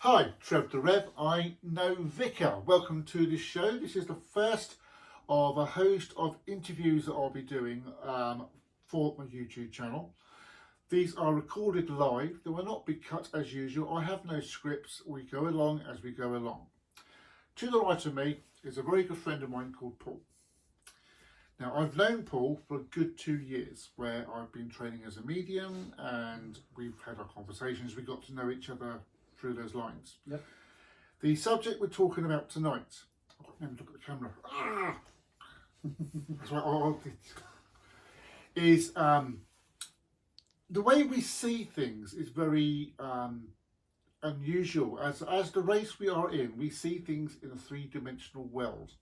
Hi, Trev the Rev, I know Vicar. Welcome to the show. This is the first of a host of interviews that I'll be doing for my YouTube channel. These are recorded live. They will not be cut as usual. I have no scripts. We go along as we go along. To the right of me is a very good friend of mine called Paul. Now, I've known Paul for a good 2 years, where I've been training as a medium and we've had our conversations. We got to know each other through those lines. Yep. The subject we're talking about tonight, let me look at the camera. That's right. Is the way we see things is very unusual. As the race we are in, we see things in a three-dimensional world.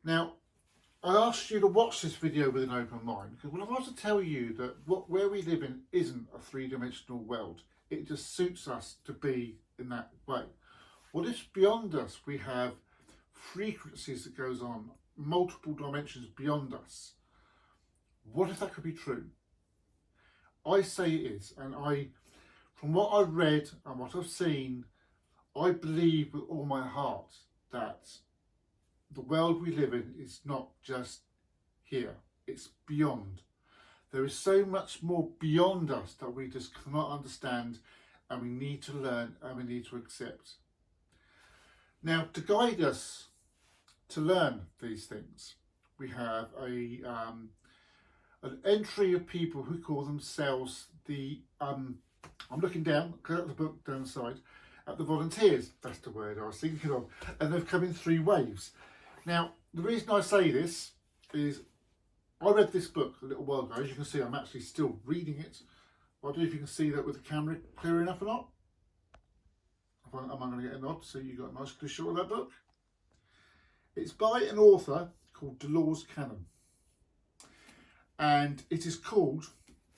Now, I asked you to watch this video with an open mind because when I was to tell you that where we live in isn't a three-dimensional world, it just suits us to be in that way. What is beyond us? We have frequencies that goes on, multiple dimensions beyond us. What if that could be true? I say it is, and from what I've read and what I've seen, I believe with all my heart that the world we live in is not just here, it's beyond. There is so much more beyond us that we just cannot understand, and we need to learn and we need to accept. Now, to guide us to learn these things, we have an entry of people who call themselves the, I'm looking down, clear up the book down the side, at the volunteers. That's the word I was thinking of. And they've come in 3 waves. Now, the reason I say this is I read this book a little while ago. As you can see, I'm actually still reading it. I don't know if you can see that with the camera clear enough or not. Am I going to get a nod? So you got a nice clear shot of that book. It's by an author called Dolores Cannon. And it is called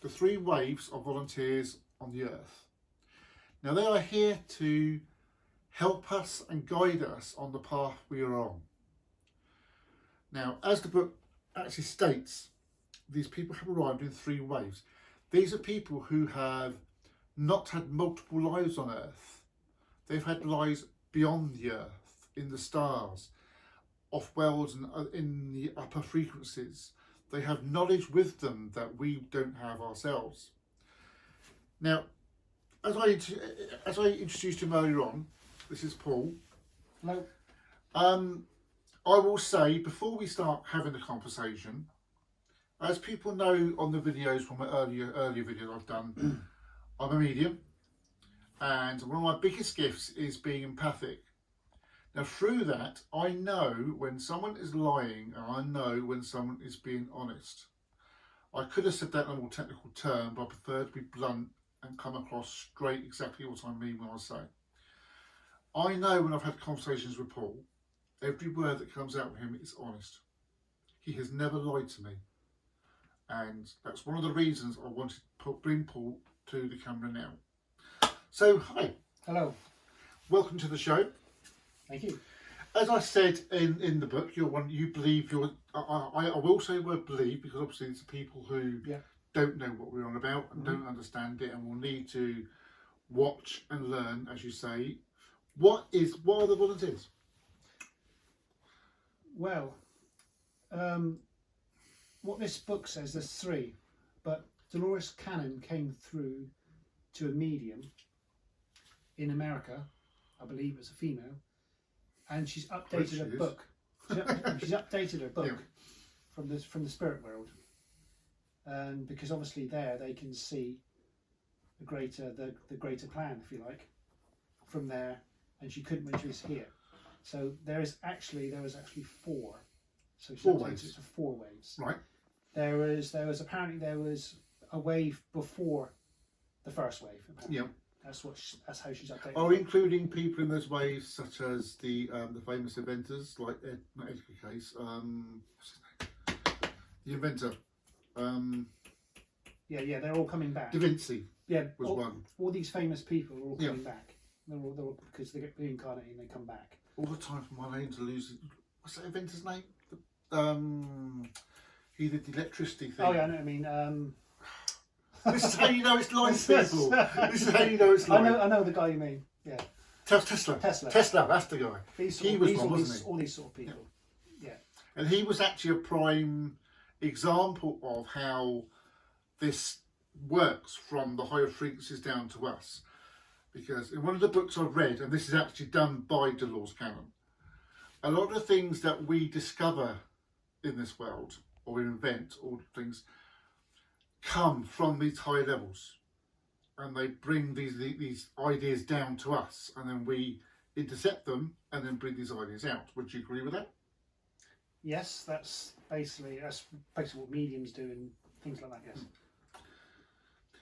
The 3 Waves of Volunteers on the Earth. Now, they are here to help us and guide us on the path we are on. Now, as the book actually states, these people have arrived in 3 waves. These are people who have not had multiple lives on Earth. They've had lives beyond the Earth, in the stars, off worlds and in the upper frequencies. They have knowledge with them that we don't have ourselves. Now, as I introduced him earlier on, this is Paul. Hello. I will say, before we start having the conversation, as people know on the videos from my earlier videos I've done, I'm a medium, and one of my biggest gifts is being empathic. Now, through that, I know when someone is lying, and I know when someone is being honest. I could have said that in a more technical term, but I prefer to be blunt and come across straight exactly what I mean when I say. I know when I've had conversations with Paul, every word that comes out of him is honest. He has never lied to me. And that's one of the reasons I wanted to bring Paul to the camera now. So, hi. Hello. Welcome to the show. Thank you. As I said in the book, you believe you're. I will say the word believe because obviously it's people who don't know what we're on about and don't understand it and will need to watch and learn, as you say. What are the volunteers? Well, what this book says, there's 3, but Dolores Cannon came through to a medium in America, I believe it was a female, and she's updated her book. She's updated her book from the spirit world, and because obviously there they can see the greater plan, if you like, from there, and she couldn't when she was here. So there was actually 4. So 4 waves. It to 4 waves. Right. There was a wave before the first wave. Apparently. Yeah. That's how she's updated. Are including people in those waves, such as the famous inventors like not Edgar Cayce, what's his name? The inventor. Yeah, they're all coming back. Da Vinci. Yeah, was one. All these famous people are all coming back. They're all because they get reincarnated and they come back. All the time for my name to lose. What's that inventor's name? He did the electricity thing. Oh yeah, I know what I mean. This is how you know it's live, people. This is how you know it's live. I know the guy you mean. Yeah. Tesla. Tesla, that's the guy. He was one, wasn't he? All these sort of people. Yeah. And he was actually a prime example of how this works from the higher frequencies down to us. Because in one of the books I've read, and this is actually done by Dolores Cannon, a lot of the things that we discover in this world, or we invent, all things, come from these higher levels. And they bring these ideas down to us, and then we intercept them and then bring these ideas out. Would you agree with that? Yes, that's basically what mediums do and things like that. Yes.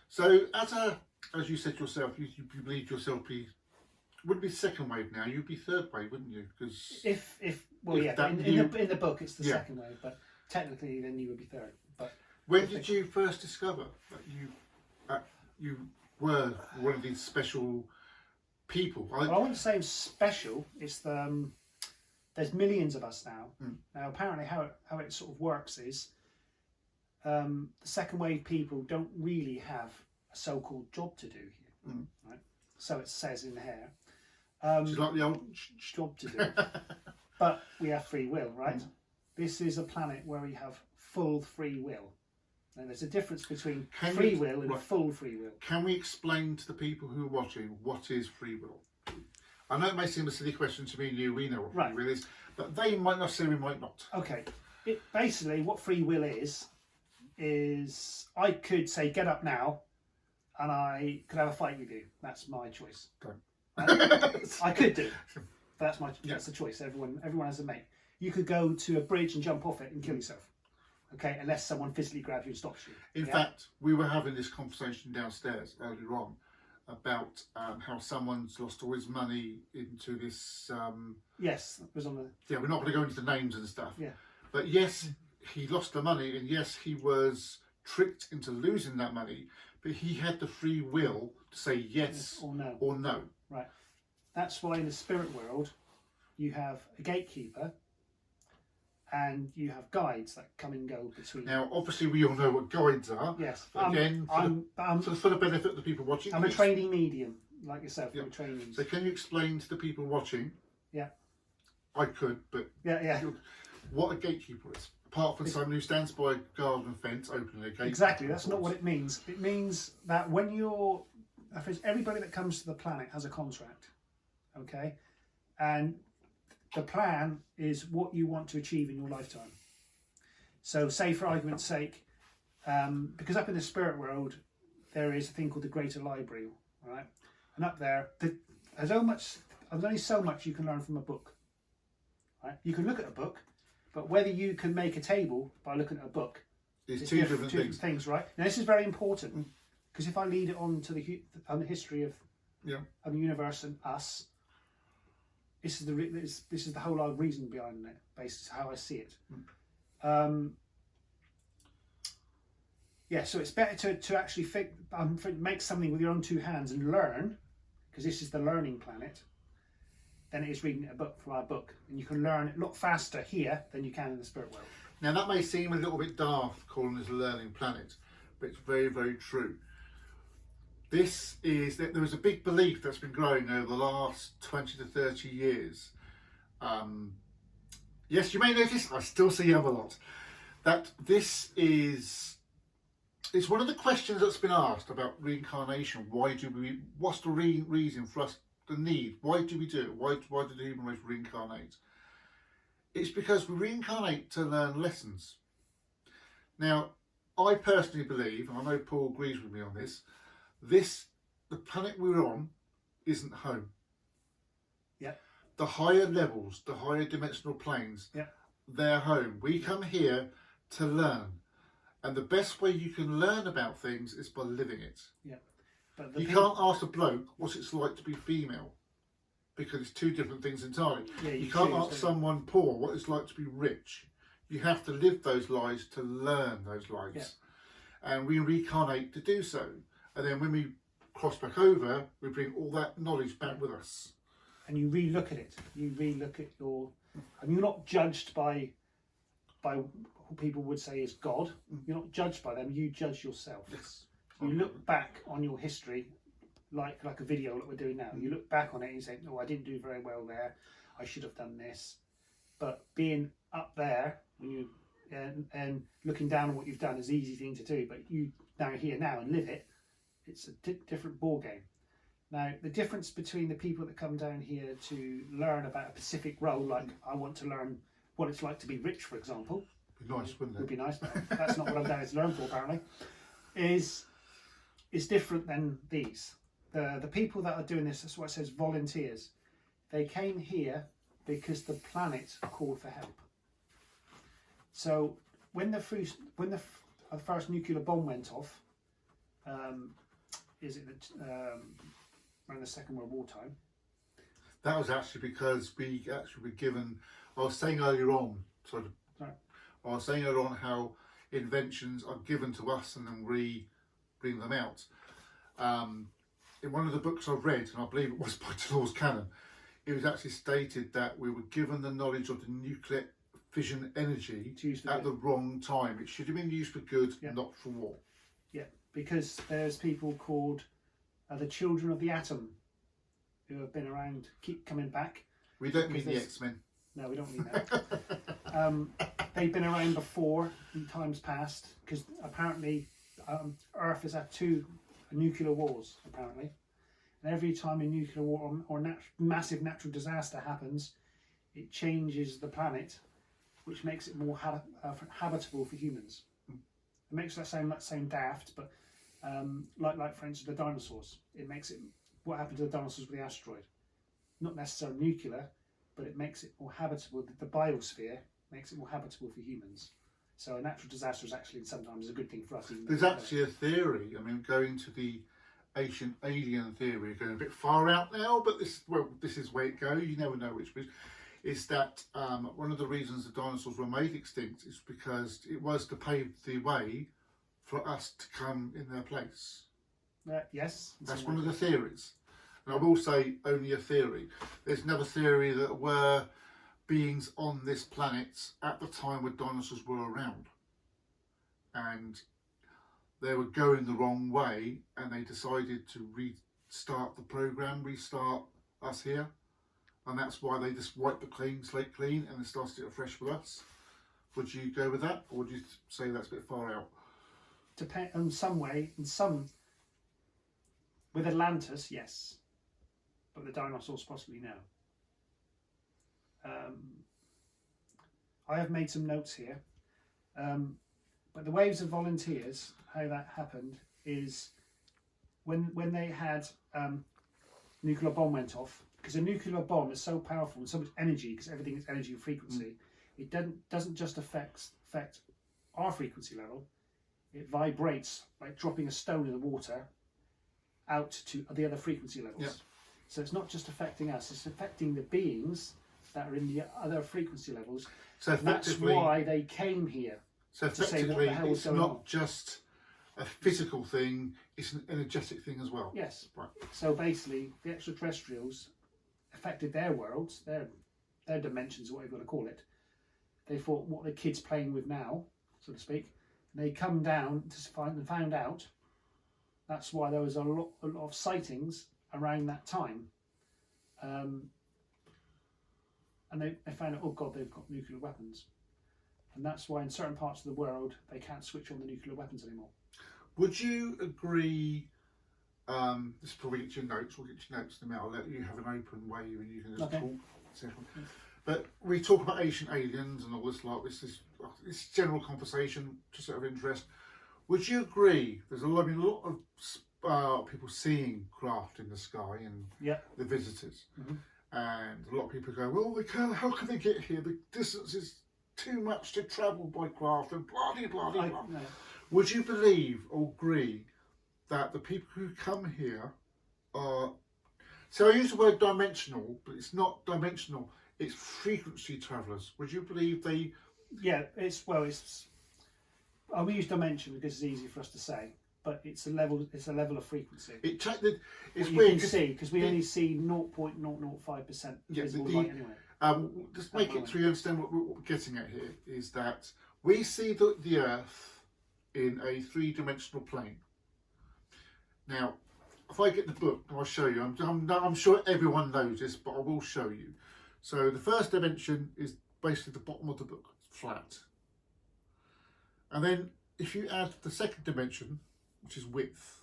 So, as you said yourself, you believe yourself wouldn't be second wave now. You'd be third wave, wouldn't you? Because in the book it's the second wave, but technically then you would be third. But when did you first discover that you were one of these special people? Well, I wouldn't say special. It's there's millions of us now. Now, apparently, how it sort of works is the second wave people don't really have a so-called job to do here, right? So it says in here. She's like the old job to do, but we have free will, right? This is a planet where we have full free will. And there's a difference between free will and full free will. Can we explain to the people who are watching what is free will? I know it may seem a silly question to me and you, we know what free will is, but they might not say, we might not. Okay. Basically, what free will is I could say, get up now, and I could have a fight with you. That's my choice. I could do. That's the choice. Everyone has a mate. You could go to a bridge and jump off it and kill yourself. Okay, unless someone physically grabs you and stops you. In fact, we were having this conversation downstairs earlier on about how someone's lost all his money into this. Yes, it was on the. Yeah, we're not going to go into the names and stuff. Yeah. But yes, he lost the money, and yes, he was tricked into losing that money. But he had the free will to say yes or no. Or no. Right. That's why in the spirit world, you have a gatekeeper. And you have guides that come and go between. Now, obviously, we all know what guides are. Yes. But again, for the benefit of the people watching, I'm a training medium, like yourself. I'm a training. So, can you explain to the people watching? Yeah. I could, but what a gatekeeper is, apart from someone who stands by a garden fence opening a gate. Exactly. That's not what it means. It means that when everybody that comes to the planet has a contract, okay, and the plan is what you want to achieve in your lifetime. So say for argument's sake, because up in the spirit world, there is a thing called the Greater Library, right? And up there, there's only so much you can learn from a book, right? You can look at a book, but whether you can make a table by looking at a book is two different things, right? Now this is very important, because if I lead it on to the history of the universe and us, this is the whole reason behind it, based on how I see it. So it's better to actually make something with your own two hands and learn, because this is the learning planet, than it is reading a book from our book. And you can learn a lot faster here than you can in the spirit world. Now that may seem a little bit daft calling this a learning planet, but it's very, very true. This is that there is a big belief that's been growing over the last 20 to 30 years. Yes, you may notice, I still see you have a lot, that this is, it's one of the questions that's been asked about reincarnation. What's the reason for us, the need? Why do we do it? Why do the human race reincarnate? It's because we reincarnate to learn lessons. Now, I personally believe, and I know Paul agrees with me on this, the planet we're on isn't home. Yeah. The higher levels, the higher dimensional planes, they're home. We come here to learn. And the best way you can learn about things is by living it. Yeah. But you can't ask a bloke what it's like to be female, because it's two different things entirely. Yeah, you can't ask someone poor what it's like to be rich. You have to live those lives to learn those lives. Yeah. And we reincarnate to do so. And then when we cross back over, we bring all that knowledge back with us. And you re-look at it. You re-look at and you're not judged by who people would say is God. You're not judged by them. You judge yourself. Yes. You look back on your history, like a video that we're doing now. You look back on it and you say, "No, I didn't do very well there. I should have done this." But being up there when you and looking down on what you've done is the easy thing to do. But you now here now and live it. It's a different ball game. Now, the difference between the people that come down here to learn about a specific role, like I want to learn what it's like to be rich, for example. Be nice, wouldn't Would it? be nice, but that's not what I'm down to learn for, apparently. Is different than these. The people that are doing this, that's what it says, volunteers. They came here because the planet called for help. So when the first nuclear bomb went off, around the Second World War time. That was actually because we actually were given. I was saying earlier on, Sorry. I was saying earlier on how inventions are given to us and then we bring them out. In one of the books I've read, and I believe it was by Dolores Cannon, it was actually stated that we were given the knowledge of the nuclear fission energy To use for at good. the wrong time. It should have been used for good, Yeah. not for war. Yeah, because there's people called the children of the atom who have been around, keep coming back. We don't mean Because the there's- X-Men. No, we don't mean that. They've been around before in times past because apparently Earth has had 2 nuclear wars apparently, and every time a nuclear war or massive natural disaster happens, it changes the planet, which makes it more habitable for humans. It makes that sound daft, but like for instance the dinosaurs, it makes it what happened to the dinosaurs with the asteroid, not necessarily nuclear, but it makes it more habitable. The biosphere makes it more habitable for humans. So a natural disaster is actually sometimes a good thing for us. Even There's actually a theory. I mean, going to the ancient alien theory, going a bit far out now, but this is where it goes. You never know which way. Is that one of the reasons the dinosaurs were made extinct is because it was to pave the way for us to come in their place. Yes. That's one of the theories. And I will say only a theory. There's another theory that were beings on this planet at the time when dinosaurs were around. And they were going the wrong way and they decided to restart the program, restart us here. And that's why they just wiped the slate clean and they started it afresh with us. Would you go with that, or would you say that's a bit far out? Depend in some way, in some with Atlantis, yes, but the dinosaurs possibly no. I have made some notes here, but the waves of volunteers, how that happened is when they had nuclear bomb went off, because a nuclear bomb is so powerful and so much energy, because everything is energy and frequency. It doesn't just affect our frequency level. It vibrates like dropping a stone in the water out to the other frequency levels. Yeah. So it's not just affecting us; it's affecting the beings that are in the other frequency levels. So And that's effectively, why they came here. so to say what the effectively hell is it's going not on. just a physical thing, it's an energetic thing as well. Yes. Right. So basically, the extraterrestrials affected their worlds, their dimensions, whatever you want to call it. They thought, what are the kids playing with now, so to speak? And they come down to found out. That's why there was a lot of sightings around that time. And they found out, oh God, they've got nuclear weapons. And that's why in certain parts of the world, they can't switch on the nuclear weapons anymore. Would you agree? This is probably get your notes. We'll get your notes in a minute. I'll let you have an open way and you can just Okay. talk. But we talk about ancient aliens and all this lot. This general conversation, just out of interest. Would you agree? There's a lot of people seeing craft in the sky and Yeah. the visitors, Mhm. and a lot of people go, "Well, they can't. How can they get here? The distance is too much to travel by craft and blah blah blah blah." No. Would you believe or agree that the people who come here are... So I use the word dimensional, but it's not dimensional, it's frequency travellers. Would you believe they... Yeah, we use dimension because it's easy for us to say, but it's a level of frequency. It's What you weird can see, because we the- only see 0.005% Yeah, visible the- light anyway. just make it so you understand what we're getting at here, is that we see the Earth in a three-dimensional plane. Now, if I get the book, I'll show you. I'm sure everyone knows this, but I will show you. So the first dimension is basically the bottom of the book, flat. And then if you add the second dimension, which is width.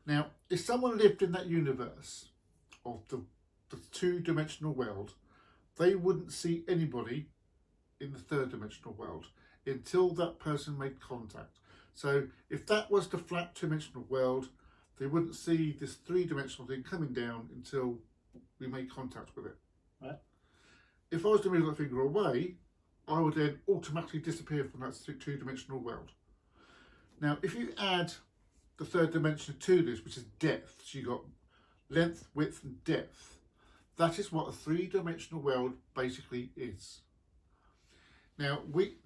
Now, if someone lived in that universe of the two-dimensional world, they wouldn't see anybody in the third-dimensional world until that person made contact. So if that was the flat two-dimensional world, they wouldn't see this three-dimensional thing coming down until we made contact with it. Right. If I was to move that finger away, I would then automatically disappear from that two-dimensional world. Now, if you add the third dimension to this, which is depth, so you've got length, width and depth, that is what a three-dimensional world basically is. Now,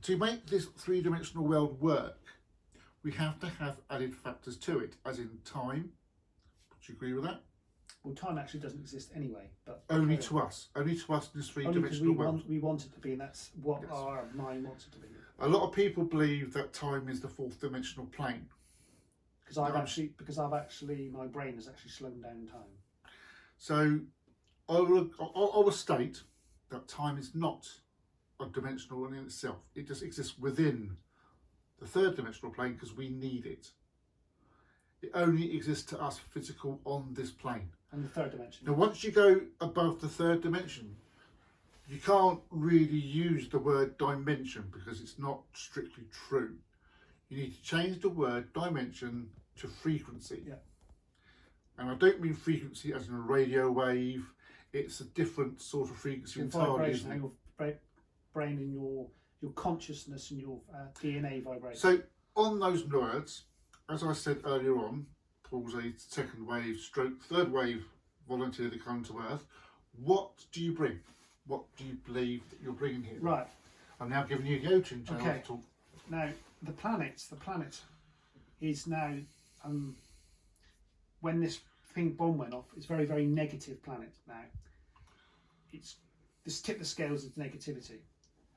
to make this three-dimensional world work, we have to have added factors to it, as in time. Do you agree with that? Well, time actually doesn't exist anyway, but Only to us in this only because three-dimensional world. we want it to be, and that's what Yes. our mind wants it to be. A lot of people believe that time is the fourth dimensional plane. Because I've actually, my brain has actually slowed down time. So I will state that time is not a dimensional in itself. It just exists within the third dimensional plane because we need it. It only exists to us physical on this plane. And the third dimension. Now once you go above the third dimension, you can't really use the word dimension because it's not strictly true. You need to change the word dimension to frequency. Yeah. And I don't mean frequency as in a radio wave. It's a different sort of frequency Your entirely. vibration, how your brain and your consciousness and your DNA vibrates. So on those words, as I said earlier on, Paul's a second wave stroke third wave volunteer to come to Earth. What do you bring? What do you believe that you're bringing here? Right. I'm now giving you the ocean channel Okay. to talk. Now the planet is now when this ping bomb went off, it's very, very negative planet now. It's this tipped the scales of negativity,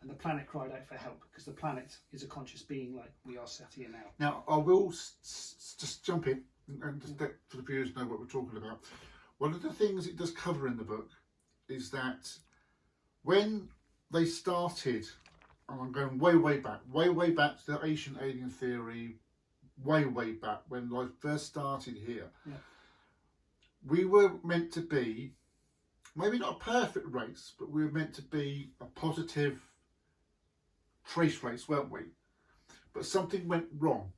and the planet cried out for help because the planet is a conscious being like we are sat here now. Now I will just jump in and just let for the viewers know what we're talking about. One of the things it does cover in the book is that when they started, and I'm going way back to the ancient alien theory, way back when life first started here. Yeah. We were meant to be, maybe not a perfect race, but we were meant to be a positive trace race, weren't we? But something went wrong.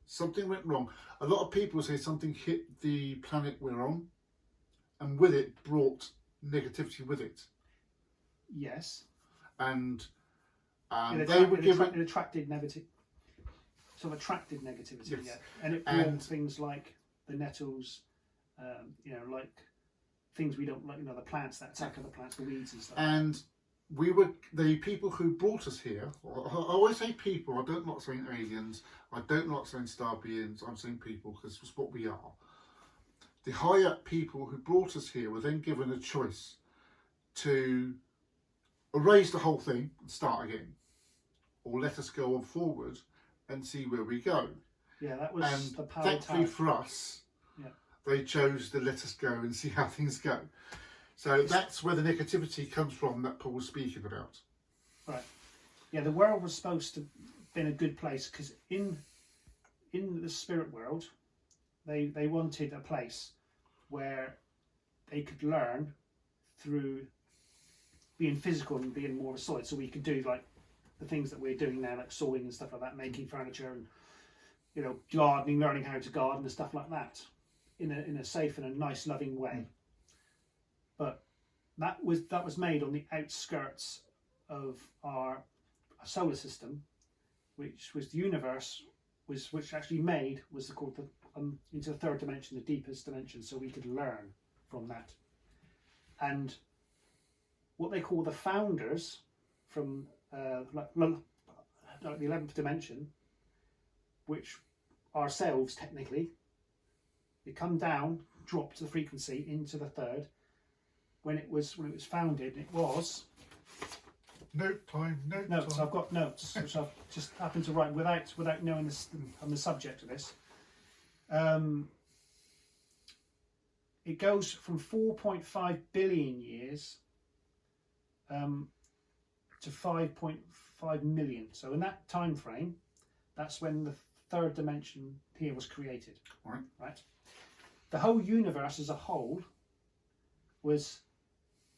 Something went wrong. A lot of people say something hit the planet we're on, and with it brought negativity with it. Yes. And It attracted negativity. Sort of attracted negativity, Yes. yeah. And it brought things like the nettles, like things we don't like, the plants that attack other plants, the weeds and stuff. And we were the people who brought us here. I always say people. I don't like saying aliens. I don't like saying star beings. I'm saying people because it's what we are. The higher up people who brought us here were then given a choice to erase the whole thing and start again, or let us go on forward and see where we go. Yeah, that was And the power thankfully tower. for us, Yeah. they chose to let us go and see how things go. So that's where the negativity comes from that Paul was speaking about. Right. Yeah, the world was supposed to be in a good place because in the spirit world, they wanted a place where they could learn through being physical and being more of a solid, so we could do like the things that we're doing now, like sewing and stuff like that, making furniture and gardening, learning how to garden and stuff like that, in a safe and a nice, loving way. But that was made on the outskirts of our solar system, which was the universe, which actually was called the into the third dimension, the deepest dimension, so we could learn from that. And what they call the founders from like the 11th dimension, which ourselves technically, they come down, drop to the frequency into the third. When it was founded, it was Note time. notes. I've got notes which I've just happened to write without knowing this on the subject of this. it goes from 4.5 billion years to 5.5 million. So in that time frame, that's when the third dimension here was created. Right. The whole universe as a whole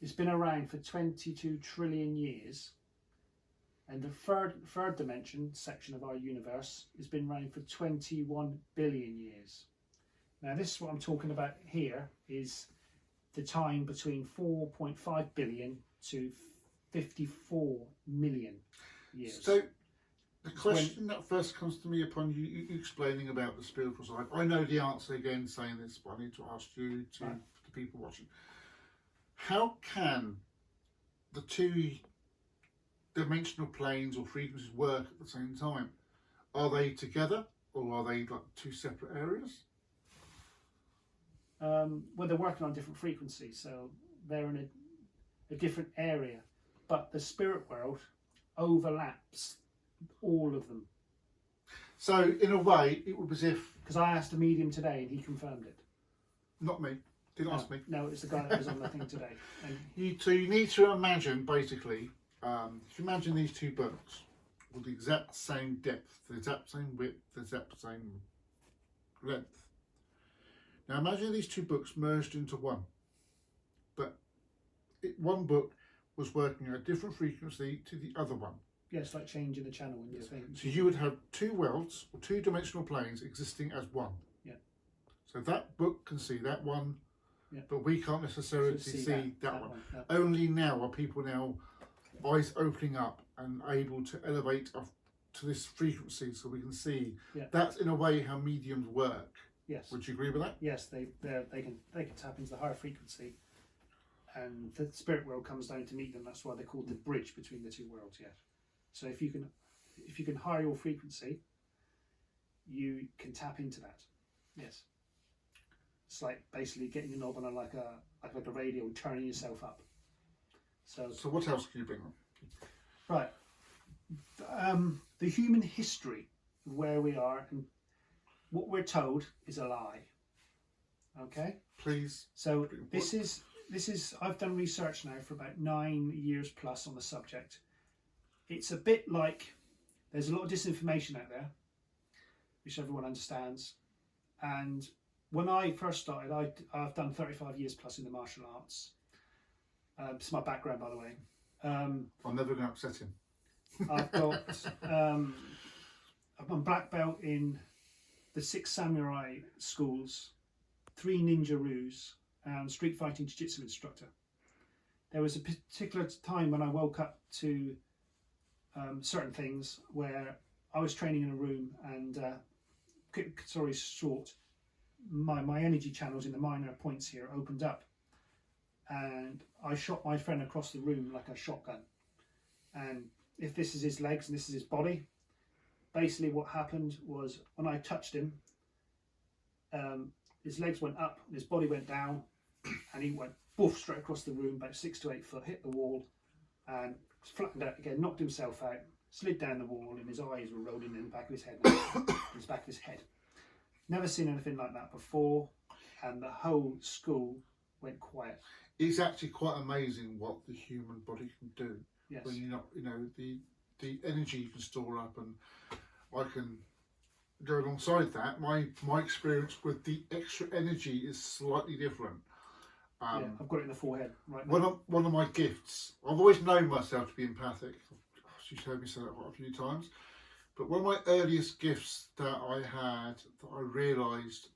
it's been around for 22 trillion years, and the third dimension section of our universe has been around for 21 billion years. Now this is what I'm talking about here, is the time between 4.5 billion to 54 million years. So the question that first comes to me upon you explaining about the spiritual side, I know the answer again saying this, but I need to ask you, to the people watching. How can the two dimensional planes or frequencies work at the same time? Are they together, or are they like two separate areas? Well, they're working on different frequencies, so they're in a different area, but the spirit world overlaps all of them. So in a way, it would be as if... Because I asked a medium today and he confirmed it. Not me. Didn't ask me. No, it's the guy that was on the thing today. And you need to imagine, basically, if you imagine these two books with the exact same depth, the exact same width, the exact same length. Now imagine these two books merged into one, but one book was working at a different frequency to the other one. yeah, it's like changing the channel in your thing. So you would have two worlds or two dimensional planes existing as one. Yeah. So that book can see that one, yeah, but we can't necessarily see that one. No. Only now are people eyes opening up and able to elevate up to this frequency so we can see. Yeah. That's in a way how mediums work. Yes. Would you agree with that? Yes, they can tap into the higher frequency, and the spirit world comes down to meet them. That's why they're called the bridge between the two worlds. Yeah. So if you can higher your frequency, you can tap into that. Yes. It's like basically getting your knob on like a radio and turning yourself up. So what else can you bring on? Right. The human history of where we are and what we're told is a lie. Okay? Please. So this is I've done research now for about 9 years plus on the subject. It's a bit like there's a lot of disinformation out there, which everyone understands. And when I first started, I've done 35 years plus in the martial arts. It's my background, by the way. I'm never going to upset him. I've got I'm black belt in the 6 samurai schools, 3 ninja-roos, and street fighting jiu-jitsu instructor. There was a particular time when I woke up to certain things where I was training in a room, and story short, my energy channels in the minor points here opened up, and I shot my friend across the room like a shotgun. And if this is his legs and this is his body, basically what happened was when I touched him, his legs went up, his body went down, and he went boof straight across the room, about 6 to 8 foot, hit the wall, and flattened out again, knocked himself out, slid down the wall, and his eyes were rolling in the back of his head. His back of his head. Never seen anything like that before, and the whole school went quiet. It's actually quite amazing what the human body can do. Yes. When the energy you can store up, and I can go alongside that. My experience with the extra energy is slightly different. Yeah, I've got it in the forehead right now. One of my gifts, I've always known myself to be empathic. She's heard me say that quite a few times. But one of my earliest gifts that I had, that I realised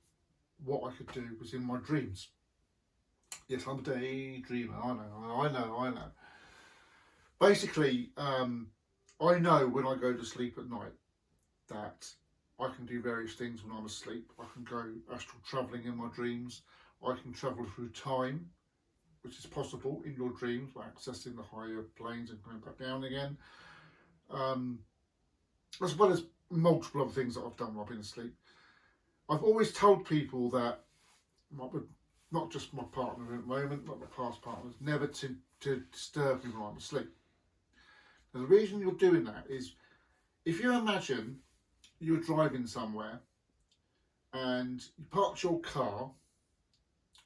what I could do, was in my dreams. Yes, I'm a daydreamer, I know. Basically, I know when I go to sleep at night that I can do various things when I'm asleep. I can go astral travelling in my dreams. I can travel through time, which is possible in your dreams by accessing the higher planes and coming back down again. As well as multiple other things that I've done while I've been asleep. I've always told people that, not just my partner at the moment, but my past partners, never to disturb me while I'm asleep. Now, the reason you're doing that is, if you imagine you're driving somewhere and you parked your car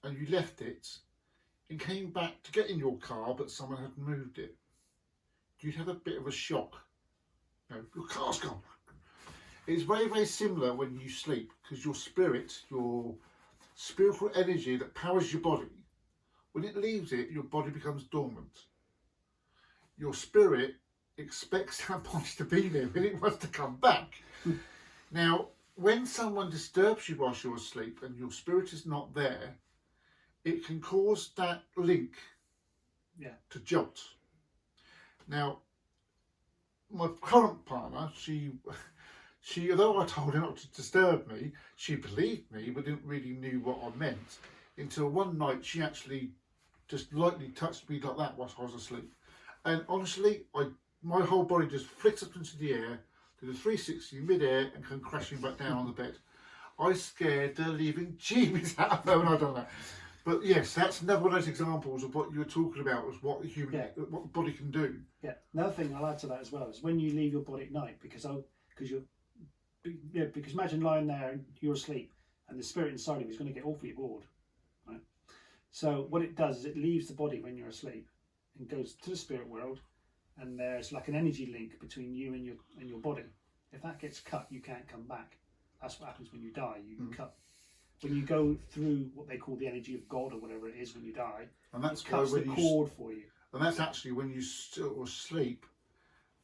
and you left it and came back to get in your car, but someone had moved it, you'd have a bit of a shock. You know, your car's gone. It's very, very similar when you sleep, because your spirit, your spiritual energy that powers your body, when it leaves it, your body becomes dormant. Your spirit expects that body to be there when it wants to come back. Now, when someone disturbs you whilst you're asleep and your spirit is not there, it can cause that link to jolt. Now, my current partner, she, although I told her not to disturb me, she believed me, but didn't really knew what I meant. Until one night, she actually just lightly touched me like that whilst I was asleep. And honestly, my whole body just flicks up into the air, did a 360 mid-air, and come crashing back down on the bed. I scared the living jeebies out of her when I done that. But yes, that's another one of those examples of what you were talking about, was what the human, what the body can do. Yeah. Another thing I'll add to that as well is when you leave your body at night, because imagine lying there and you're asleep, and the spirit inside of you is going to get awfully bored, right? So what it does is it leaves the body when you're asleep and goes to the spirit world, and there's like an energy link between you and your body. If that gets cut, you can't come back. That's what happens when you die. You cut. When you go through what they call the energy of God or whatever it is when you die, and that's it cuts the cord for you. And that's actually when you still asleep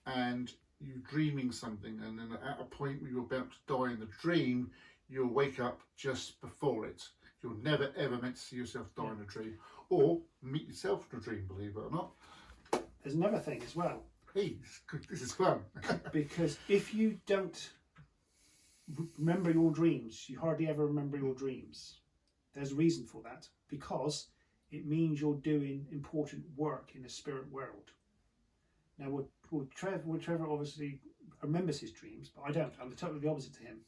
and you're dreaming something, and then at a point where you're about to die in the dream, you'll wake up just before it. You're never ever meant to see yourself die in a dream, or meet yourself in a dream, believe it or not. There's another thing as well. Please, this is fun. Because if you don't remember your dreams, you hardly ever remember your dreams. There's a reason for that, because it means you're doing important work in the spirit world. Now, Trevor obviously remembers his dreams, but I don't. I'm totally the opposite to him.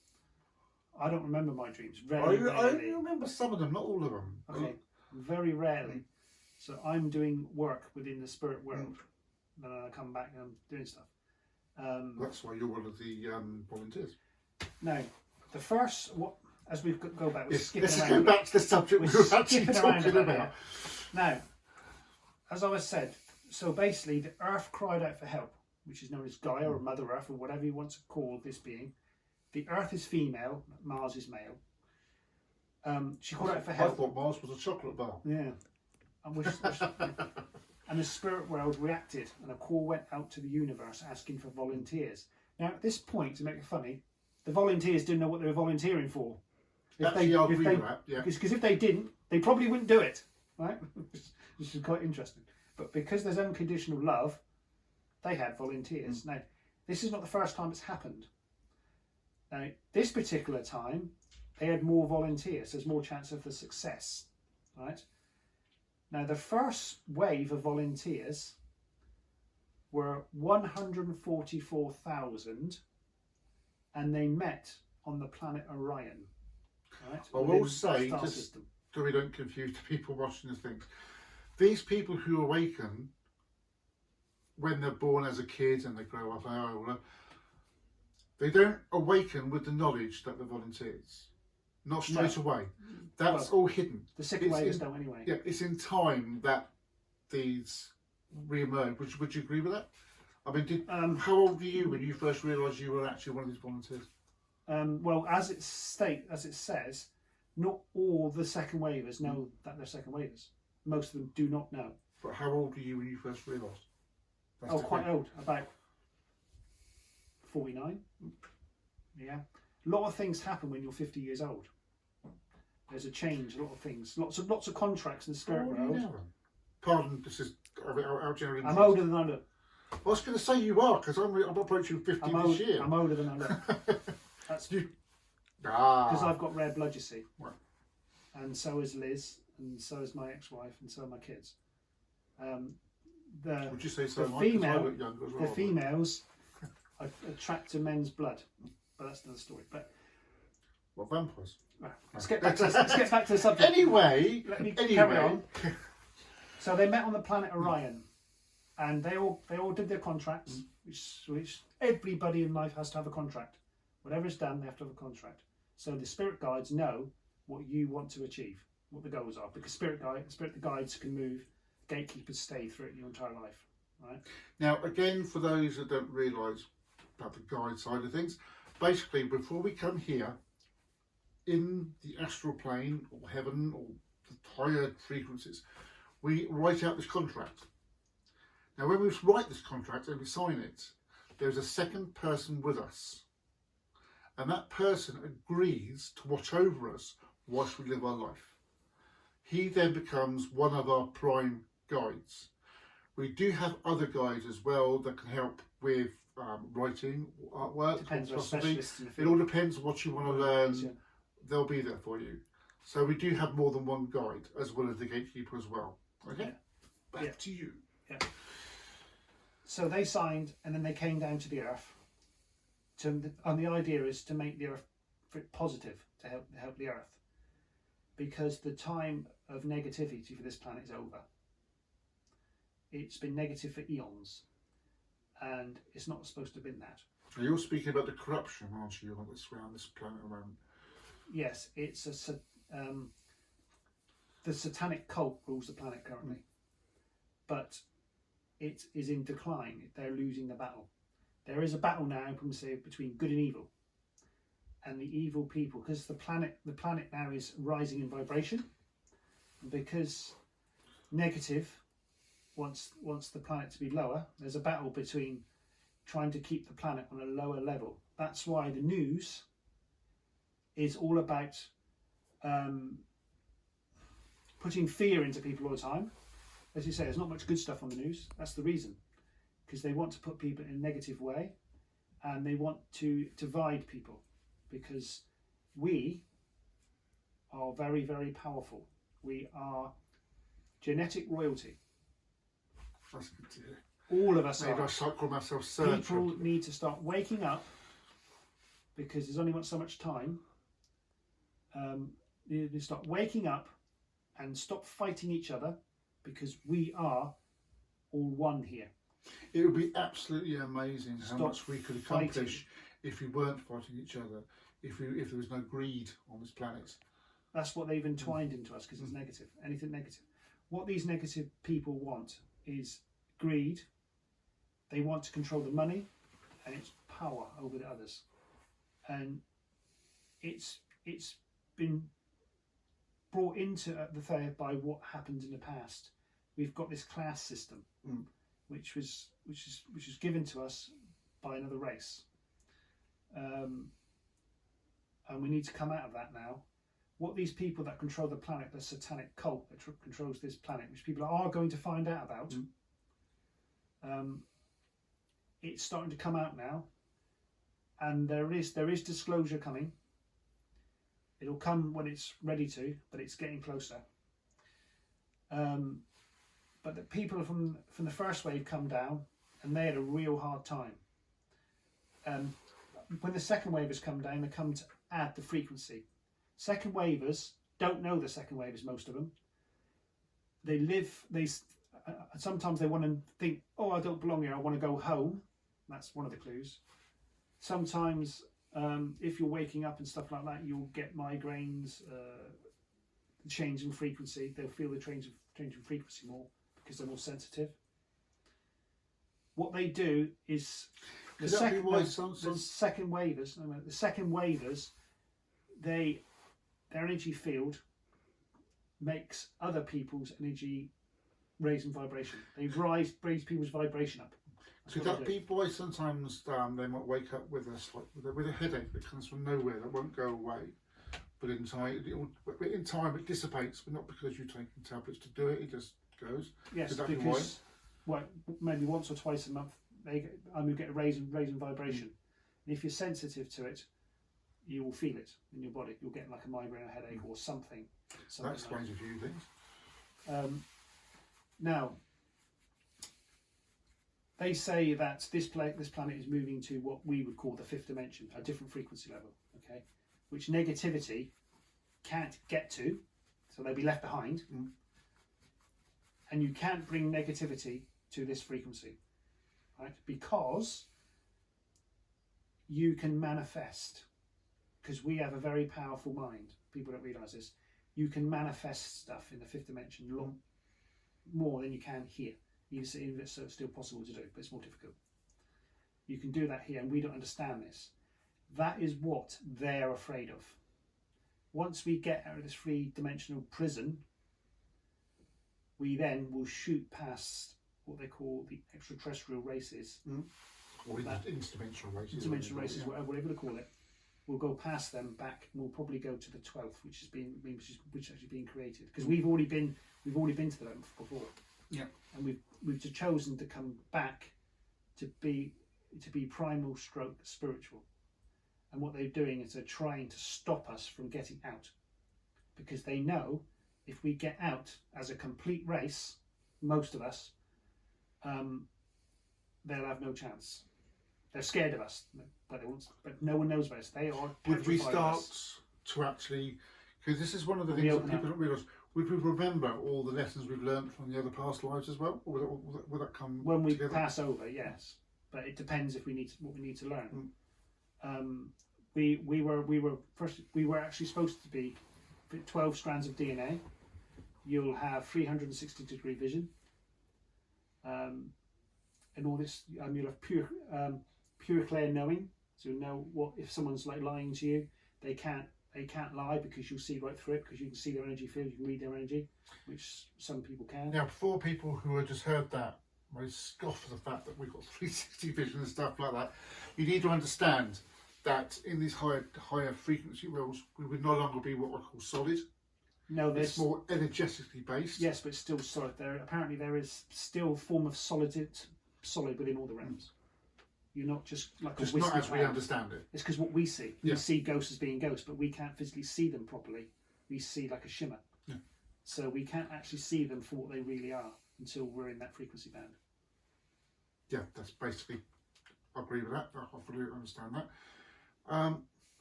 I don't remember my dreams. Very rarely. I only remember some of them, not all of them. Okay, very rarely. So I'm doing work within the spirit world. Then I come back and I'm doing stuff. That's why you're one of the volunteers. Now, the first, as we go back, we're skipping let's around. go back to the subject we were actually talking about. Now, as I was said, so basically the Earth cried out for help, which is known as Gaia or Mother Earth or whatever you want to call this being. The Earth is female, Mars is male. She called out for help. I thought Mars was a chocolate bar. Yeah. And the spirit world reacted, and a call went out to the universe asking for volunteers. Now, at this point, to make it funny, the volunteers didn't know what they were volunteering for. Because if they didn't, they probably wouldn't do it, right? Which is quite interesting. But because there's unconditional love, they had volunteers. Now, this is not the first time it's happened. Now, this particular time, they had more volunteers. There's more chance of the success, right? Now, the first wave of volunteers were 144,000, and they met on the planet Orion. Right? I will say, just so we don't confuse the people watching the things, these people who awaken when they're born as a kid and they grow up, they don't awaken with the knowledge that they're volunteers. Not straight away. That's all hidden. The second waves don't anyway. Yeah, it's in time that these re-emerge. Would you agree with that? I mean, how old were you when you first realised you were actually one of these volunteers? Well, as it says, not all the second wavers know that they're second wavers. Most of them do not know. But how old were you when you first realised? Quite old, about 49. Yeah. A lot of things happen when you're 50 years old. There's a change, a lot of things, lots of contracts in the spirit world. Pardon, this is our general. I'm older than I look. I was going to say you are, because I'm approaching 50 this year. I'm older than I look. That's you. Because I've got rare blood, you see. Right. And so is Liz, and so is my ex-wife, and so are my kids. Would you say so? The females attract to men's blood, but that's another story. But what vampires? Let's get back to the subject. Anyway, carry on. So they met on the planet Orion, and they all did their contracts, which everybody in life has to have a contract. Whatever's done, they have to have a contract. So the spirit guides know what you want to achieve. what the goals are, because the guides can move, gatekeepers stay through it your entire life, right? Now, again, for those that don't realise about the guide side of things, basically, before we come here, in the astral plane or heaven or the higher frequencies, we write out this contract. Now, when we write this contract and we sign it, there's a second person with us, and that person agrees to watch over us whilst we live our life. He then becomes one of our prime guides. We do have other guides as well that can help with writing, artwork, Depends on philosophy. specialists in the It field. all depends on what you want to learn. Yeah. They'll be there for you. So we do have more than one guide, as well as the gatekeeper as well. Okay, Yeah. back to you. Yeah. So they signed, and then they came down to the Earth. And the idea is to make the Earth positive, to help the Earth, because the time of negativity for this planet is over. It's been negative for eons, and it's not supposed to have been that. Now you're speaking about the corruption, aren't you, on this around this planet around? Yes, it's the satanic cult rules the planet currently, but it is in decline. They're losing the battle. There is a battle now, I'm say, between good and evil, and the evil people, because the planet now is rising in vibration, and because negative wants the planet to be lower. There's a battle between trying to keep the planet on a lower level. That's why the news is all about putting fear into people all the time. As you say, there's not much good stuff on the news. That's the reason, because they want to put people in a negative way, and they want to divide people, because we are very, very powerful. We are genetic royalty. That's good to hear. All of us Maybe I are. should call myself People Sergeant. need to start waking up, because there's only so much time. They need to start waking up and stop fighting each other, because we are all one here. It would be absolutely amazing how Stop much we could accomplish fighting. if we weren't fighting each other, if there was no greed on this planet. That's what they've entwined into us, because it's negative. Anything negative. What these negative people want is greed. They want to control the money and its power over the others. And it's been brought into the fair by what happened in the past. We've got this class system, which was given to us by another race, and we need to come out of that now. What these people that control the planet, the satanic cult that controls this planet, which people are going to find out about, it's starting to come out now, and there is disclosure coming. It'll come when it's ready to, but it's getting closer. But the people from the first wave come down, and they had a real hard time. When the second wavers come down, they come to add the frequency. Second wavers don't know the second wavers, most of them. Sometimes they want to think, oh, I don't belong here, I want to go home. That's one of the clues. Sometimes if you're waking up and stuff like that, you'll get migraines, change in frequency. They'll feel the change in frequency more because they're more sensitive. What they do is the second wavers, their energy field makes other people's energy raise in vibration. They raise people's vibration up. Could that be why sometimes they might wake up with a headache that comes from nowhere that won't go away, but in time it dissipates, but not because you're taking tablets to do it. It just goes. Yes, because maybe once or twice a month you get a raise in vibration, and if you're sensitive to it, you will feel it in your body. You'll get like a migraine, or a headache, or something. That explains a few things. Now, they say that this planet is moving to what we would call the fifth dimension, a different frequency level, okay, which negativity can't get to, so they'll be left behind. And you can't bring negativity to this frequency, right? Because you can manifest, because we have a very powerful mind. People don't realise this. you can manifest stuff in the fifth dimension a lot more than you can here. Even if it's still possible to do, but it's more difficult. You can do that here, and we don't understand this. That is what they're afraid of. Once we get out of this three-dimensional prison, we then will shoot past what they call the extraterrestrial races. Or interdimensional races. Interdimensional races, whatever you call it. We'll go past them back, and we'll probably go to the 12th, which has actually been created, because we've already been to the 11th before. Yeah. And we've chosen to come back to be primal stroke spiritual. And what they're doing is they're trying to stop us from getting out, because they know if we get out as a complete race, most of us, they'll have no chance. They're scared of us, but no one knows about us. They are. Would we start to actually? Because this is one of the things that people don't realise. Would we remember all the lessons we've learned from the other past lives as well, or will that come when we together? pass over? Yes, but it depends if what we need to learn. We were actually supposed to be 12 strands of DNA. You'll have 360-degree vision, and all this. You'll have pure clear knowing, so you know what if someone's like lying to you. They can't lie because you'll see right through it, because you can see their energy field, you can read their energy, which some people can. Now, for people who have just heard that, may scoff at the fact that we've got 360 vision and stuff like that, you need to understand that in these higher frequency realms, we would no longer be what we call solid. No, it's more energetically based. Yes, but it's still solid. Apparently there is still a form of solid within all the realms. You're not just like just a not as we understand it. It's because what we see. We see ghosts as being ghosts, but we can't physically see them properly. We see like a shimmer. Yeah. So we can't actually see them for what they really are until we're in that frequency band. Yeah, that's basically. I agree with that. I fully understand that.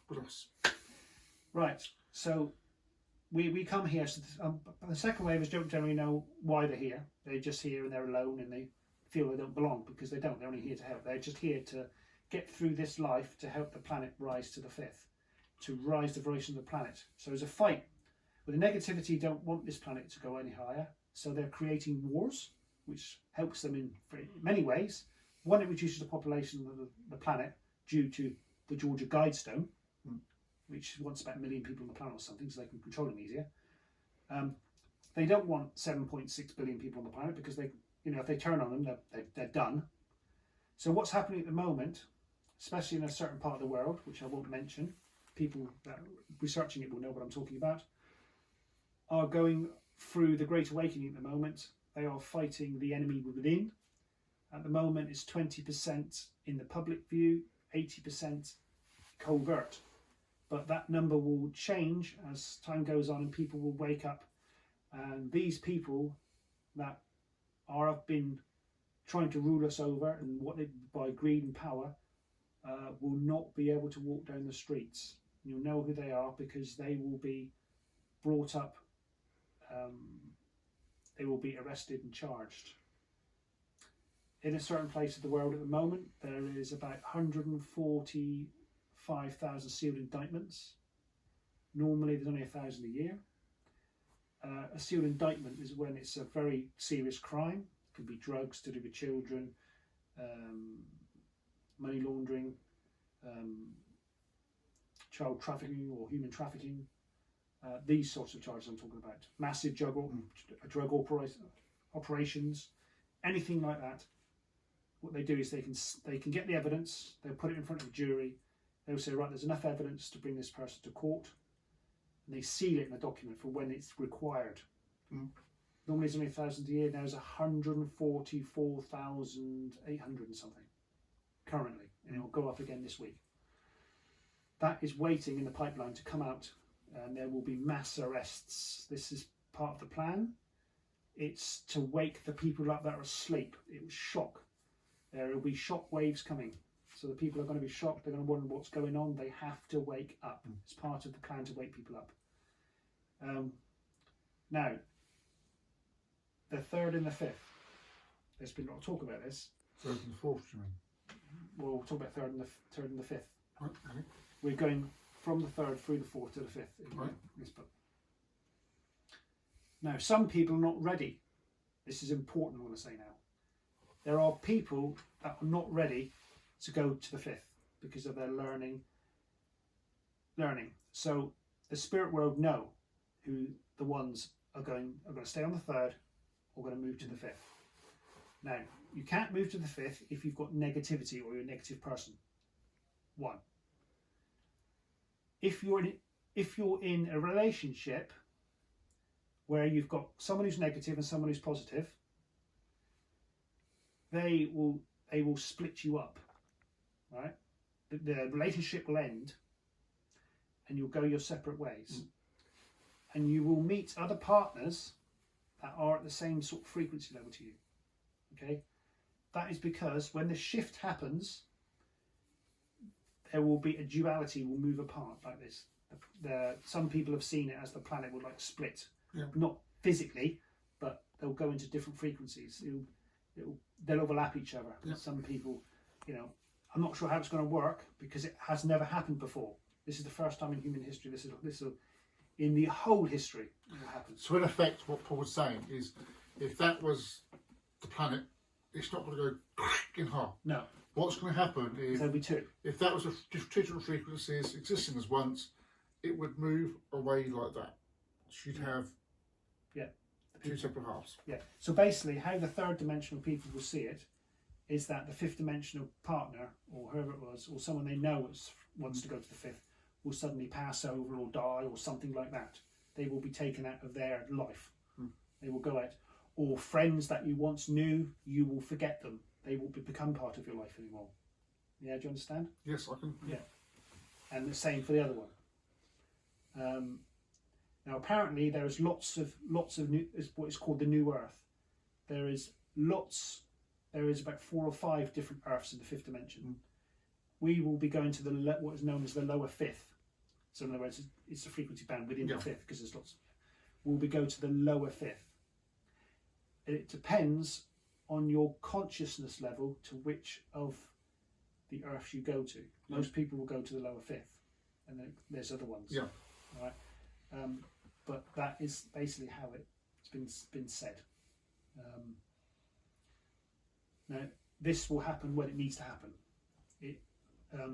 What else? Right. So we come here. So the second wavers don't generally know why they're here. They're just here and they're alone and they feel they don't belong, because they don't. They're only here to help. They're just here to get through this life to help the planet rise to the 5th, to rise the vibration of the planet. So there's a fight. But the negativity don't want this planet to go any higher, so they're creating wars, which helps them in many ways. One, it reduces the population of the planet due to the Georgia Guidestone, which wants about 1 million people on the planet or something, so they can control them easier. They don't want 7.6 billion people on the planet, because they, if they turn on them, they're done. So what's happening at the moment, especially in a certain part of the world, which I won't mention, people that are researching it will know what I'm talking about, are going through the Great Awakening at the moment. They are fighting the enemy within. At the moment, it's 20% in the public view, 80% covert. But that number will change as time goes on and people will wake up. And these people that have been trying to rule us over and by greed and power will not be able to walk down the streets. You'll know who they are, because they will be brought up, they will be arrested and charged. In a certain place of the world at the moment, there is about 145,000 sealed indictments. Normally there's only 1,000 a year. A sealed indictment is when it's a very serious crime. It could be drugs to do with children, money laundering, child trafficking or human trafficking. These sorts of charges I'm talking about. Massive drug operations, anything like that. What they do is they can get the evidence, they'll put it in front of a jury, they'll say, right, there's enough evidence to bring this person to court, and they seal it in a document for when it's required. Normally it's only 1,000 a year, now it's 144,800 and something currently, and it will go up again this week. That is waiting in the pipeline to come out, and there will be mass arrests. This is part of the plan. It's to wake the people up that are asleep. It will shock. There will be shock waves coming. So the people are going to be shocked. They're going to wonder what's going on. They have to wake up. It's part of the plan to wake people up. Now, the 3rd and the 5th. There's been a lot of talk about this. 3rd and the 4th, you mean? Well, we'll talk about 3rd and the 5th. Okay. We're going from the 3rd through the 4th to the 5th in right. this book. Now, some people are not ready. This is important, I want to say now. There are people that are not ready to go to the fifth because of their learning. So the spirit world know who the ones are going to stay on the third or going to move to the fifth. Now, you can't move to the fifth if you've got negativity or you're a negative person. One. If you're in a relationship where you've got someone who's negative and someone who's positive, they will split you up, right? The relationship will end, and you'll go your separate ways, and you will meet other partners that are at the same sort of frequency level to you. Okay, that is because when the shift happens, there will be a duality will move apart like this. Some people have seen it as the planet will like split, not physically, but they'll go into different frequencies. They'll overlap each other. Yeah. Some people, I'm not sure how it's going to work because it has never happened before. This is the first time in human history. This is in the whole history it will happen. So in effect, what Paul was saying is, if that was the planet, it's not going to go in half. No. What's going to happen is There'll be two. If that was just two different frequencies existing as once, it would move away like that. You'd have two separate halves. Yeah. So basically, how the third dimensional people will see it is that the fifth dimensional partner, or whoever it was, or someone they know wants to go to the fifth, will suddenly pass over or die or something like that. They will be taken out of their life. They will go out. Or friends that you once knew, you will forget them. They will become part of your life anymore. Yeah, do you understand? Yes, I can. Yeah. And the same for the other one. Now, apparently, there is lots of new, is what is called the New Earth. There is about 4 or 5 different Earths in the fifth dimension. We will be going to what is known as the lower fifth. So in other words, it's a frequency band within the fifth because there's lots. We'll be going to the lower fifth. It depends on your consciousness level to which of the Earths you go to. Most people will go to the lower fifth, and then there's other ones. Yeah. Right. But that is basically how it's been said. Now, this will happen when it needs to happen.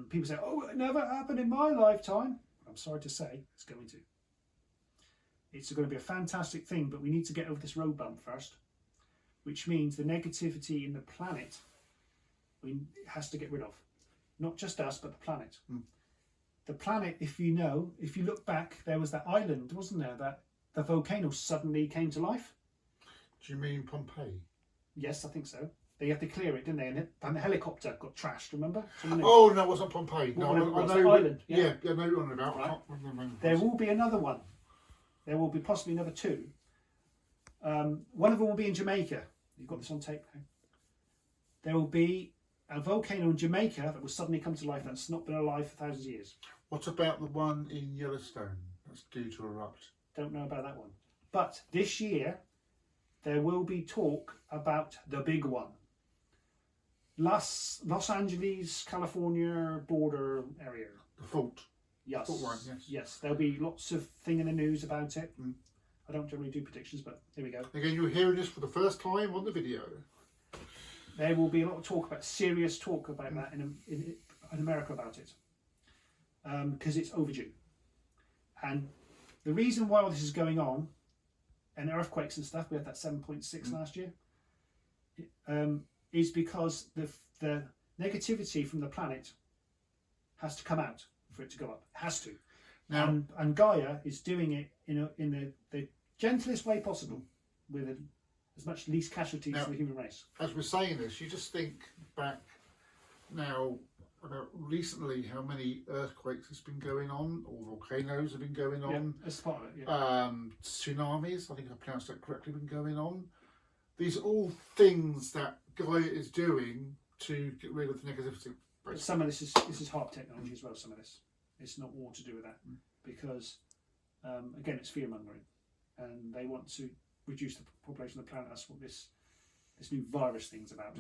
People say, "Oh, it never happened in my lifetime." I'm sorry to say, it's going to. It's going to be a fantastic thing, but we need to get over this road bump first, which means the negativity in the planet it has to get rid of. Not just us, but the planet. The planet, if you look back, there was that island, wasn't there, that the volcano suddenly came to life? Do you mean Pompeii? Yes, I think so. They had to clear it, didn't they? And the helicopter got trashed, remember? Oh, no, it wasn't Pompeii. No, Well, I the know. island, Yeah, I know what you're on about. Right. I can't remember. There will be another one. There will be possibly another 2. One of them will be in Jamaica. You've got this on tape now. There will be a volcano in Jamaica that will suddenly come to life that's not been alive for thousands of years. What about the one in Yellowstone that's due to erupt? Don't know about that one. But this year, there will be talk about the big one. Los Angeles, California border area. The fault. Yes. Fault line, yes. Yes, there'll be lots of thing in the news about it. I don't generally do predictions, but here we go. Again, you're hearing this for the first time on the video. There will be a lot of talk about, serious talk about that in America about it. Because it's overdue. And the reason why all this is going on, and earthquakes and stuff, we had that 7.6 last year, is because the negativity from the planet has to come out for it to go up. It has to. Now, And Gaia is doing it in the gentlest way possible, with as much least casualties for the human race. as we're saying this, you just think back now about recently how many earthquakes has been going on, or volcanoes have been going on. Yeah, that's part of it. Yeah. Tsunamis, I think I pronounced that correctly, been going on. These are all things that Gaia is doing to get rid of the negativity. But some of this is HARP technology as well. Some of this, it's not all to do with that, because again, it's fear mongering, and they want to reduce the population of the planet. That's what this new virus thing's about.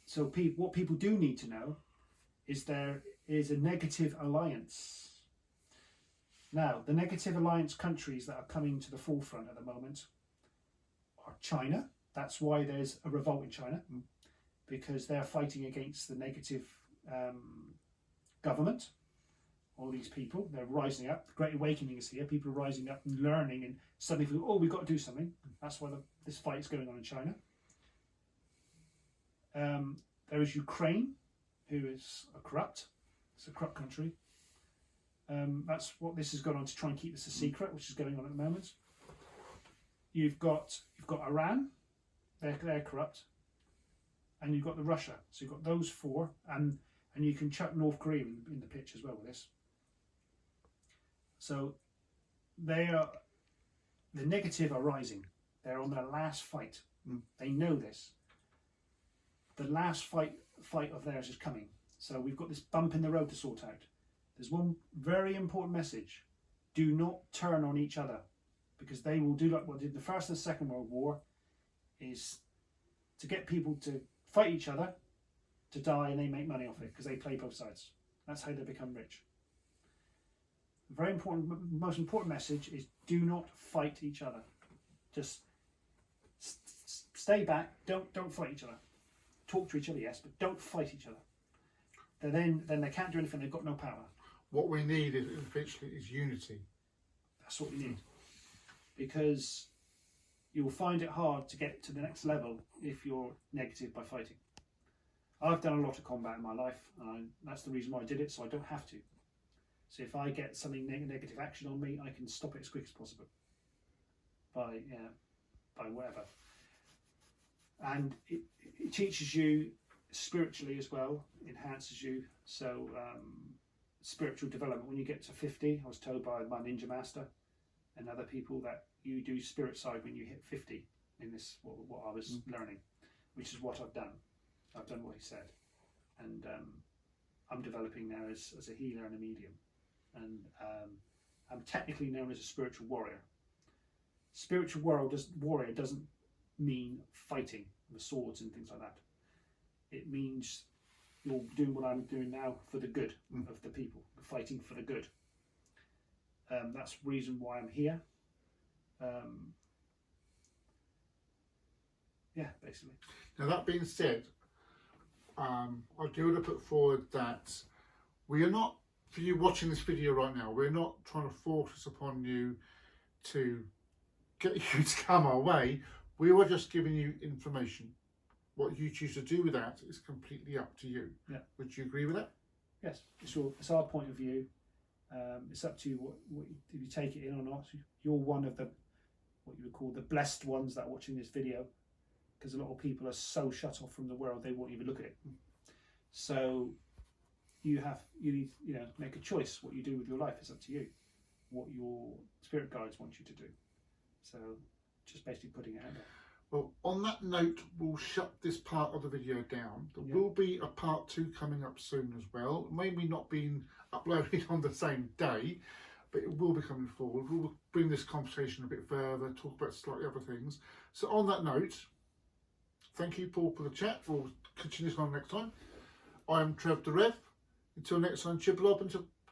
So what people do need to know is there is a negative alliance Now, the negative alliance countries that are coming to the forefront at the moment are China. That's why there's a revolt in China, because they're fighting against the negative government. All these people, they're rising up. The Great Awakening is here. People are rising up and learning, and suddenly feel, oh, we've got to do something. That's why this fight is going on in China. There is Ukraine, who is corrupt. It's a corrupt country. That's what this has gone on to try and keep this a secret, which is going on at the moment. You've got Iran, they're corrupt, and you've got the Russia. So you've got those four, and you can chuck North Korea in the pitch as well with this. So the negative are rising. They're on their last fight. They know this. The last fight of theirs is coming. So we've got this bump in the road to sort out. There's one very important message. Do not turn on each other, because they will do like what did the First and Second World War, is to get people to fight each other, to die, and they make money off it because they play both sides. That's how they become rich. The very important, most important message is do not fight each other. Just stay back. Don't fight each other. Talk to each other, yes, but don't fight each other. Then they can't do anything. They've got no power. What we need is eventually is unity. That's what we need, because you'll find it hard to get to the next level if you're negative by fighting. I've done a lot of combat in my life, and that's the reason why I did it, so I don't have to. So if I get something negative action on me, I can stop it as quick as possible by whatever. And it teaches you spiritually as well, enhances you. So spiritual development, when you get to 50, I was told by my ninja master and other people that you do spirit side when you hit 50 in this, what I was learning, which is what I've done. I've done what he said, and I'm developing now as a healer and a medium, and I'm technically known as a spiritual warrior. Spiritual warrior doesn't mean fighting with swords and things like that. It means you're doing what I'm doing now for the good of the people, fighting for the good. That's the reason why I'm here. Yeah, basically. Now, that being said, I do want to put forward that we are not, for you watching this video right now, we're not trying to force upon you to get you to come our way. We were just giving you information. What you choose to do with that is completely up to you. Yeah. Would you agree with that? Yes, it's our point of view. It's up to you what if you take it in or not. You're one of the what you would call the blessed ones that are watching this video, because a lot of people are so shut off from the world they won't even look at it. So you need make a choice. What you do with your life is up to you. What your spirit guides want you to do. So just basically putting it out there. Well, on that note, we'll shut this part of the video down. There will be a part 2 coming up soon as well. Maybe not being uploaded on the same day, but it will be coming forward. We'll bring this conversation a bit further, talk about slightly other things. So on that note, thank you, Paul, for the chat. We'll continue this on next time. I am Trev the Rev. Until next time, Chiblob.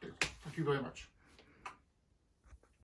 Thank you very much.